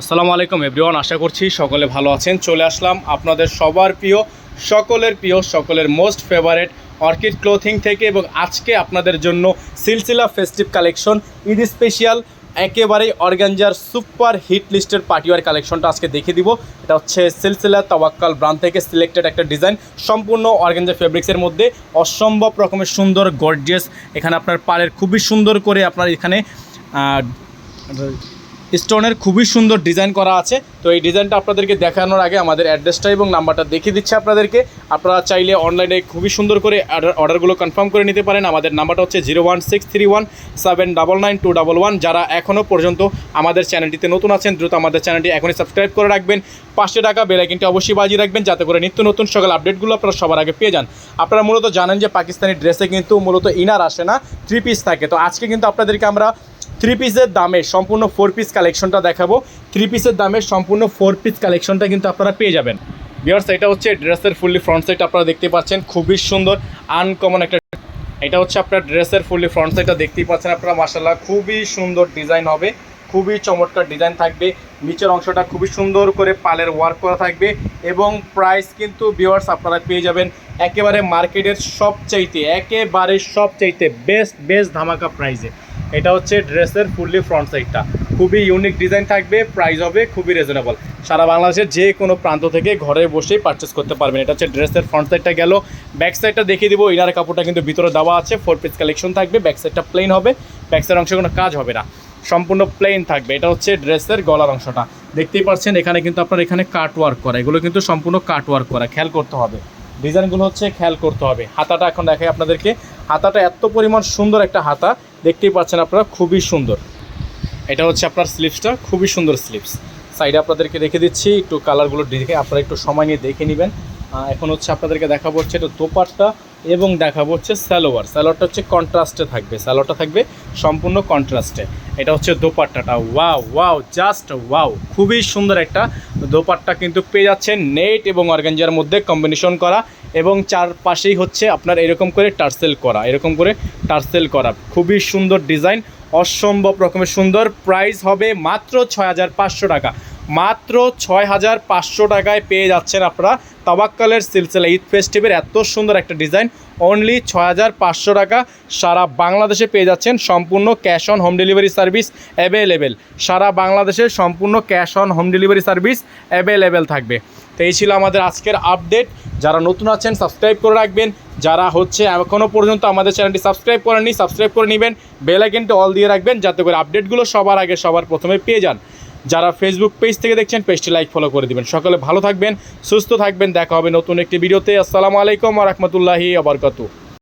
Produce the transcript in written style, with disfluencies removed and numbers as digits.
আসসালামু আলাইকুম এভরিওয়ান, আশা করছি সকলে ভালো আছেন। চলে আসলাম আপনাদের সবার প্রিয়, সকলের মোস্ট ফেভারেট অর্কিড ক্লোথিং থেকে, এবং আজকে আপনাদের জন্য সিলসিলা ফেস্টিভ কালেকশন ঈদ স্পেশাল একেবারেই অর্গানজার সুপার হিট লিস্টের পার্টিওয়ার কালেকশনটা আজকে দেখিয়ে দিব। এটা হচ্ছে সিলসিলা তাওয়াক্কাল ব্র্যান্ড থেকে সিলেক্টেড একটা ডিজাইন, সম্পূর্ণ অর্গানজা ফেব্রিক্সের মধ্যে অসম্ভব রকমের সুন্দর গর্জিয়াস। এখানে আপনার পাড়ের খুবই সুন্দর করে আপনার এখানে স্টোনের খুবই সুন্দর ডিজাইন করা আছে। তো এই ডিজাইনটা আপনাদেরকে দেখানোর আগে আমাদের অ্যাড্রেসটা এবং নাম্বারটা দেখিয়ে দিচ্ছি আপনাদেরকে। আপনারা চাইলে অনলাইনে খুবই সুন্দর করে অর্ডারগুলো কনফার্ম করে নিতে পারেন। আমাদের নাম্বারটা হচ্ছে 01631799211। যারা এখনও পর্যন্ত আমাদের চ্যানেলটিতে নতুন আছেন, দ্রুত আমাদের চ্যানেলটি এখনই সাবস্ক্রাইব করে রাখবেন। 500 টাকা বেল আইকনটি অবশ্যই বাজিয়ে রাখবেন, যাতে করে নিত্য নতুন সকল আপডেটগুলো আপনারা সবার আগে পেয়ে যান। আপনারা মূলত জানেন যে পাকিস্তানি ড্রেসে কিন্তু মূলত ইনার আসে না, 3 পিস থাকে। তো আজকে কিন্তু আপনাদেরকে আমরা 3 পিসের দামে সম্পূর্ণ 4 পিস কালেকশনটা দেখাবো। 3 পিসের দামে সম্পূর্ণ 4 পিস কালেকশনটা কিন্তু আপনারা পেয়ে যাবেন। ভিউয়ার্স, এটা হচ্ছে ড্রেসের ফুললি ফ্রন্ট সাইড, আপনারা দেখতে পাচ্ছেন খুবই সুন্দর আনকমন একটা। এটা হচ্ছে আপনার ড্রেসের ফুললি ফ্রন্ট সাইডটা দেখতেই পাচ্ছেন আপনারা, মাশাআল্লাহ খুবই সুন্দর ডিজাইন হবে, খুবই চমৎকার ডিজাইন থাকবে। নিচের অংশটা খুবই সুন্দর করে পালের ওয়ার্ক করা থাকবে, এবং প্রাইস কিন্তু ভিউয়ার্স আপনারা পেয়ে যাবেন একেবারে মার্কেটের সবচাইতে বেস্ট ধামাকা প্রাইসে। এটা হচ্ছে ড্রেসের ফুললি ফ্রন্ট সাইডটা, খুবই ইউনিক ডিজাইন থাকবে, প্রাইস হবে খুবই রিজনেবল। সারা বাংলাদেশের যে কোনো প্রান্ত থেকে ঘরে বসেই পারচেস করতে পারবেন। এটা হচ্ছে ড্রেসের ফ্রন্ট সাইডটা গেল। ব্যাক সাইডটা দেখিয়ে দিব। ইনার কাপড়টা কিন্তু ভিতরে দেওয়া আছে, 4 পিস কালেকশন থাকবে। ব্যাক সাইডটা প্লেন হবে, ব্যাক সাইড অংশে কোনো কাজ হবে না, সম্পূর্ণ প্লেন থাকবে। এটা হচ্ছে ড্রেসের গলার অংশটা দেখতেই পাচ্ছেন। এখানে কিন্তু আপনার এখানে কাট ওয়ার্ক করা, এগুলো কিন্তু সম্পূর্ণ কাট ওয়ার্ক করা, খেয়াল করতে হবে ডিজাইনগুলো হচ্ছে, খেয়াল করতে হবে। হাতাটা এখন দেখাই আপনাদেরকে। হাতাটা এত পরিমাণ সুন্দর একটা হাতা, দেখতেই পাচ্ছেন আপনারা, খুবই সুন্দর। এটা হচ্ছে আপনার স্লিপসটা, খুবই সুন্দর স্লিপস। সাইডে আপনাদেরকে রেখে দিচ্ছি, একটু কালারগুলো দেখে আপনারা একটু সময় নিয়ে দেখে নেবেন। এখন হচ্ছে আপনাদেরকে দেখাবো হচ্ছে এটা দোপাট্টা, এবং দেখাবো হচ্ছে স্যালোয়ারটা হচ্ছে কন্ট্রাস্টে থাকবে, স্যালোয়ারটা থাকবে সম্পূর্ণ কন্ট্রাস্টে। এটা হচ্ছে দোপাট্টাটা, ওয়াও জাস্ট ওয়াও, খুবই সুন্দর একটা দোপাট্টা কিন্তু পেয়ে যাচ্ছেন নেট এবং অর্গানজার মধ্যে কম্বিনেশন করা, এবং চারপাশেই হচ্ছে আপনার এরকম করে টার্সেল করা, খুবই সুন্দর ডিজাইন, অসম্ভব রকমের সুন্দর। প্রাইস হবে মাত্র 6500 টাকা, মাত্র 6500 টাকায় পেয়ে যাচ্ছেন আপনারা তাওয়াক্কালের সিলসিলা ঈদ ফেস্টিভের এত সুন্দর একটা ডিজাইন। অনলি 6500 টাকা, সারা বাংলাদেশে পেয়ে যাচ্ছেন। সম্পূর্ণ cash on home delivery service available, সারা বাংলাদেশে সম্পূর্ণ cash on home delivery service available থাকবে। তো এই ছিল আমাদের আজকের আপডেট। যারা নতুন আছেন সাবস্ক্রাইব করে রাখবেন, যারা হচ্ছে এখনও পর্যন্ত আমাদের চ্যানেলটি সাবস্ক্রাইব করেননি সাবস্ক্রাইব করে নেবেন, বেল আইকনটি অল দিয়ে রাখবেন, যাতে করে আপডেটগুলো সবার আগে সবার প্রথমে পেয়ে যান। যারা ফেসবুক পেজ থেকে দেখছেন, পেজটি লাইক ফলো করে দিবেন। সকলে ভালো থাকবেন, সুস্থ থাকবেন, দেখা হবে নতুন একটি ভিডিওতে। আসসালামু আলাইকুম ওয়া রাহমাতুল্লাহি ওয়া বারাকাতুহু।